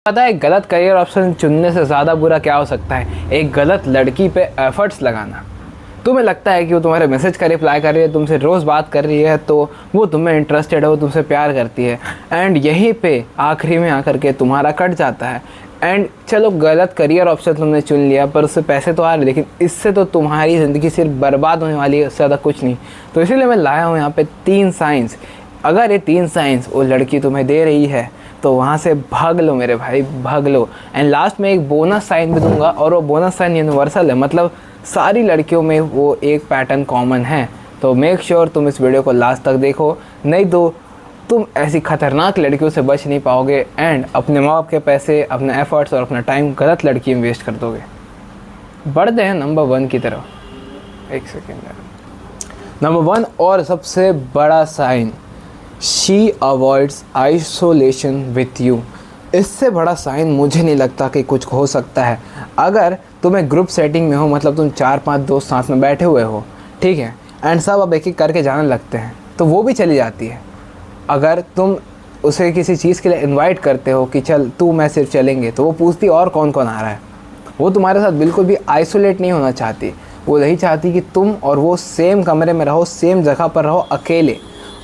पता है गलत करियर ऑप्शन चुनने से ज़्यादा बुरा क्या हो सकता है? एक गलत लड़की पे एफर्ट्स लगाना। तुम्हें लगता है कि वो तुम्हारे मैसेज का रिप्लाई कर रही है, तुमसे रोज़ बात कर रही है, तो वो तुम्हें इंटरेस्टेड है, वो तुमसे प्यार करती है, एंड यहीं पे आखिरी में आकर के तुम्हारा कट जाता है। एंड चलो गलत करियर ऑप्शन तुमने चुन लिया, पर उससे पैसे तो आ रहे, लेकिन इससे तो तुम्हारी ज़िंदगी सिर्फ बर्बाद होने वाली है, उससे ज़्यादा कुछ नहीं। तो इसीलिए मैं लाया हूँ यहाँ पे 3 साइंस। अगर ये 3 साइंस वो लड़की तुम्हें दे रही है तो वहाँ से भाग लो मेरे भाई, भाग लो। एंड लास्ट में एक बोनस साइन भी दूंगा, और वो बोनस साइन यूनिवर्सल है, मतलब सारी लड़कियों में वो एक पैटर्न कॉमन है। तो मेक श्योर तुम इस वीडियो को लास्ट तक देखो, नहीं तो तुम ऐसी खतरनाक लड़कियों से बच नहीं पाओगे एंड अपने माँ बाप के पैसे, अपने एफर्ट्स और अपना टाइम गलत लड़की में वेस्ट कर दोगे। बढ़ते हैं नंबर 1 की तरफ। एक सेकेंड। नंबर 1 और सबसे बड़ा sign, she avoids isolation with you. इससे बड़ा साइन मुझे नहीं लगता कि कुछ हो सकता है। अगर तुम्हें ग्रुप सेटिंग में हो, मतलब तुम 4-5 दोस्त साथ में बैठे हुए हो, ठीक है, एंड सब अब एक एक करके जाने लगते हैं, तो वो भी चली जाती है। अगर तुम उसे किसी चीज़ के लिए इनवाइट करते हो कि चल तू मैं सिर्फ चलेंगे, तो वो पूछती और कौन कौन आ रहा है। वो तुम्हारे साथ बिल्कुल भी आइसोलेट नहीं होना चाहती, वो यही चाहती कि तुम और वो सेम कमरे में रहो, सेम जगह पर रहो, अकेले।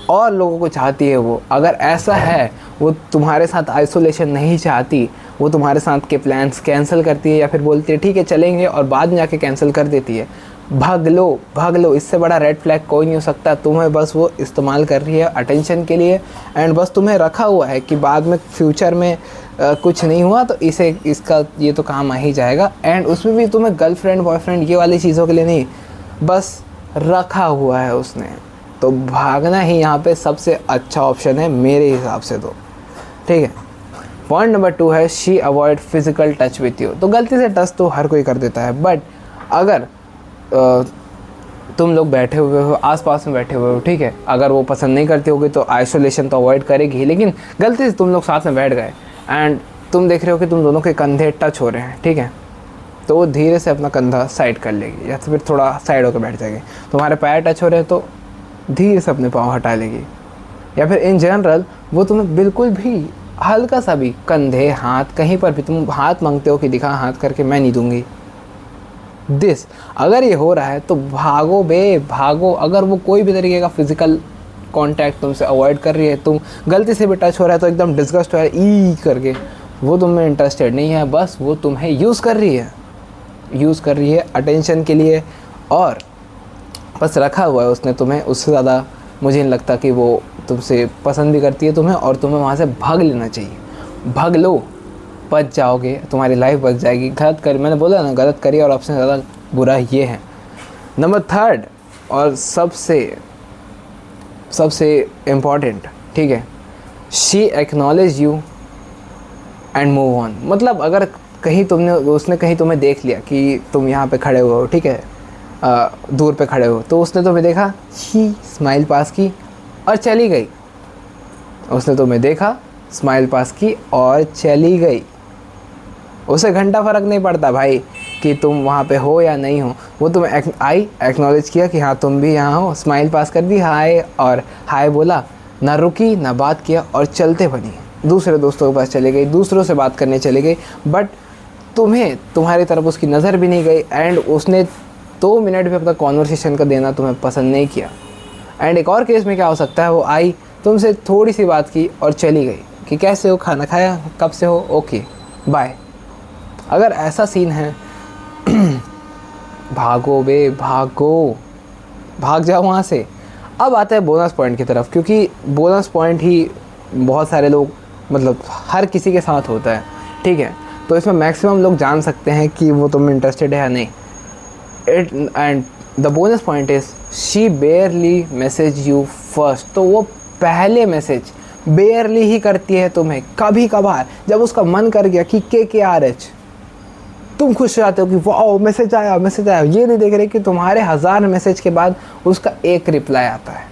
और लोगों को चाहती है वो। अगर ऐसा है, वो तुम्हारे साथ आइसोलेशन नहीं चाहती, वो तुम्हारे साथ के प्लान्स कैंसिल करती है या फिर बोलती है ठीक है चलेंगे और बाद में जाके कैंसिल कर देती है। भाग लो, भाग लो। इससे बड़ा रेड फ्लैग कोई नहीं हो सकता। तुम्हें बस वो इस्तेमाल कर रही है अटेंशन के लिए, एंड बस तुम्हें रखा हुआ है कि बाद में फ्यूचर में कुछ नहीं हुआ तो इसका ये तो काम आ ही जाएगा। एंड उसमें भी तुम्हें गर्लफ्रेंड बॉयफ्रेंड ये वाली चीज़ों के लिए नहीं, बस रखा हुआ है उसने। तो भागना ही यहाँ पे सबसे अच्छा ऑप्शन है मेरे हिसाब से तो, ठीक है। पॉइंट नंबर 2 है she avoid physical touch with you. तो गलती से टच तो हर कोई कर देता है, बट अगर तुम लोग बैठे हुए हो, आसपास में बैठे हुए हो, ठीक है, अगर वो पसंद नहीं करती होगी तो आइसोलेशन तो अवॉइड करेगी ही, लेकिन गलती से तुम लोग साथ में बैठ गए एंड तुम देख रहे हो कि तुम दोनों के कंधे टच हो रहे हैं, ठीक है, तो वो धीरे से अपना कंधा साइड कर लेगी या तो फिर थोड़ा साइड होकर बैठ जाएगी। तुम्हारे पैर टच हो रहे हैं तो धीरे से अपने पाँव हटा लेगी, या फिर इन जनरल वो तुम्हें बिल्कुल भी हल्का सा भी कंधे, हाथ, कहीं पर भी तुम हाथ मांगते हो कि दिखा हाथ करके, मैं नहीं दूंगी दिस। अगर ये हो रहा है तो भागो बे, भागो। अगर वो कोई भी तरीके का फिजिकल कांटेक्ट तुमसे अवॉइड कर रही है, तुम गलती से भी टच हो रहा है तो एकदम डिस्गस्ट हो रहा है ई करके, वो तुम में इंटरेस्टेड नहीं है, बस वो तुम्हें यूज़ कर रही है अटेंशन के लिए, और बस रखा हुआ है उसने तुम्हें। उससे ज़्यादा मुझे नहीं लगता कि वो तुमसे पसंद भी करती है तुम्हें, और तुम्हें वहाँ से भाग लेना चाहिए। भाग लो, बच जाओगे, तुम्हारी लाइफ बच जाएगी। मैंने बोला ना, गलत करियर ऑप्शन ज़्यादा बुरा ये है। नंबर 3 और सबसे इम्पॉर्टेंट, ठीक है, she acknowledge you and move on. मतलब अगर कहीं उसने कहीं तुम्हें देख लिया कि तुम यहाँ पे खड़े हुए हो, ठीक है, दूर पे खड़े हो, तो उसने तुम्हें देखा, शी स्माइल पास की और चली गई। उसने तुम्हें देखा, स्माइल पास की और चली गई। उसे घंटा फ़र्क नहीं पड़ता भाई कि तुम वहाँ पे हो या नहीं हो। वो तुम्हें एक्नॉलेज किया कि हाँ तुम भी यहाँ हो, स्माइल पास कर दी, हाय और हाय बोला, ना रुकी ना बात किया और चलते बनी, दूसरे दोस्तों के पास चले गई, दूसरों से बात करने चले गई, बट तुम्हारी तरफ उसकी नज़र भी नहीं गई, एंड उसने 2 मिनट भी अपना कॉन्वर्सेशन का देना तुम्हें पसंद नहीं किया। एंड एक और केस में क्या हो सकता है, वो आई, तुमसे थोड़ी सी बात की और चली गई कि कैसे हो, खाना खाया, कब से हो, ओके बाय। अगर ऐसा सीन है भागो बे, भागो, भाग जाओ वहाँ से। अब आते हैं बोनस पॉइंट की तरफ, क्योंकि बोनस पॉइंट ही बहुत सारे लोग, मतलब हर किसी के साथ होता है, ठीक है, तो इसमें मैक्सिमम लोग जान सकते हैं कि वो तुम इंटरेस्टेड है या नहीं। And the bonus point is she बेयरली message you first. तो वो पहले मैसेज बेयरली ही करती है तुम्हें, कभी कभार जब उसका मन कर गया कि KKRH, तुम खुश हो जाते हो कि वाओ मैसेज आया। ये नहीं देख रहे कि तुम्हारे 1000 मैसेज के बाद उसका एक रिप्लाई आता है,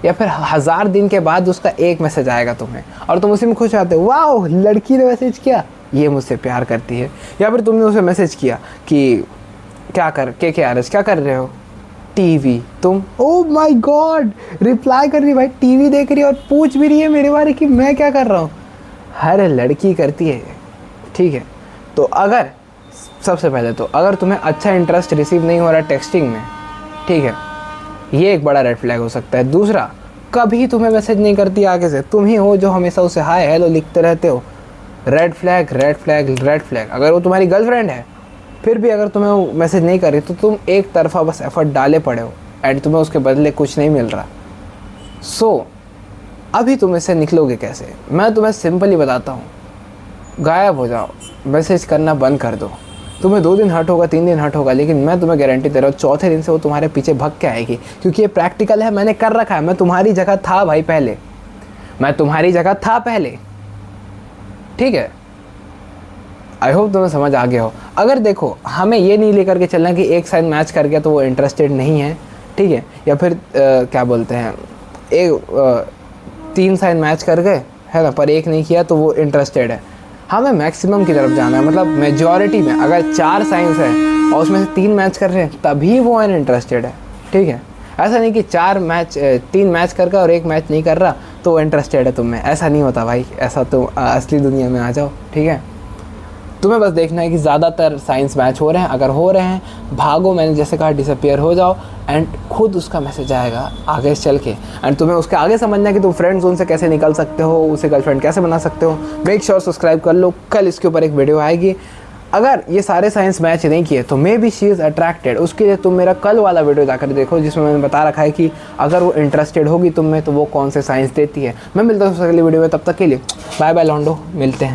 या फिर 1000 दिन के बाद उसका एक मैसेज आएगा तुम्हें, और तुम उसी में खुश हो जाते हो, वाओ लड़की ने मैसेज किया, ये मुझसे प्यार करती है। या फिर तुमने उसे मैसेज किया कि KKRH क्या कर रहे हो, टीवी, तुम ओ माय गॉड रिप्लाई कर रही भाई, टीवी देख रही है और पूछ भी रही है मेरे बारे कि मैं क्या कर रहा हूँ। हर लड़की करती है, ठीक है। तो अगर सबसे पहले तो अगर तुम्हें अच्छा इंटरेस्ट रिसीव नहीं हो रहा टेक्सटिंग में, ठीक है, ये एक बड़ा रेड फ्लैग हो सकता है। दूसरा, कभी तुम्हें मैसेज नहीं करती आगे से, तुम ही हो जो हमेशा उसे हाय हेलो लिखते रहते हो। Red flag, red flag, red flag. अगर वो तुम्हारी गर्लफ्रेंड है फिर भी अगर तुम्हें वो मैसेज नहीं कर रही तो तुम एक तरफा बस एफर्ट डाले पड़े हो एंड तुम्हें उसके बदले कुछ नहीं मिल रहा। सो अभी तुम इससे निकलोगे कैसे? मैं तुम्हें सिंपली बताता हूँ, गायब हो जाओ, मैसेज करना बंद कर दो। तुम्हें 2 दिन हर्ट होगा, 3 दिन हर्ट होगा, लेकिन मैं तुम्हें गारंटी दे रहा हूँ चौथे दिन से वो तुम्हारे पीछे भग के आएगी, क्योंकि ये प्रैक्टिकल है, मैंने कर रखा है। मैं तुम्हारी जगह था भाई पहले, मैं तुम्हारी जगह था पहले, ठीक है। आई होप तुम्हें समझ आ गया हो। अगर देखो, हमें ये नहीं लेकर के चलना कि एक साइन मैच कर गया तो वो इंटरेस्टेड नहीं है, ठीक है, या फिर क्या बोलते हैं, 3 साइन मैच कर गए है ना, पर एक नहीं किया तो वो इंटरेस्टेड है। हमें मैक्सिमम की तरफ जाना है, मतलब मेजॉरिटी में अगर 4 साइंस है और उसमें से 3 मैच कर रहे हैं तभी वो अनइंटरेस्टेड है, ठीक है। ऐसा नहीं कि 3 मैच कर गया और 1 मैच नहीं कर रहा तो वो इंटरेस्टेड है तुम में, ऐसा नहीं होता भाई। ऐसा तो असली दुनिया में आ जाओ, ठीक है। तुम्हें बस देखना है कि ज़्यादातर साइंस मैच हो रहे हैं, अगर हो रहे हैं भागो, मैंने जैसे कहा डिसअपियर हो जाओ एंड खुद उसका मैसेज आएगा आगे चल के। एंड तुम्हें उसके आगे समझना है कि तुम फ्रेंड जोन से कैसे निकल सकते हो, उसे गर्लफ्रेंड कैसे बना सकते हो। मेक श्योर सब्सक्राइब कर लो, कल इसके ऊपर एक वीडियो आएगी। अगर ये सारे साइंस मैच नहीं किए तो may be she is attracted, उसके लिए तुम मेरा कल वाला वीडियो जाकर देखो जिसमें मैंने बता रखा है कि अगर वो इंटरेस्टेड होगी तुम में तो वो कौन से साइंस देती है। मैं मिलता हूँ अगली वीडियो में, तब तक के लिए बाय बाय लॉन्डो, मिलते हैं।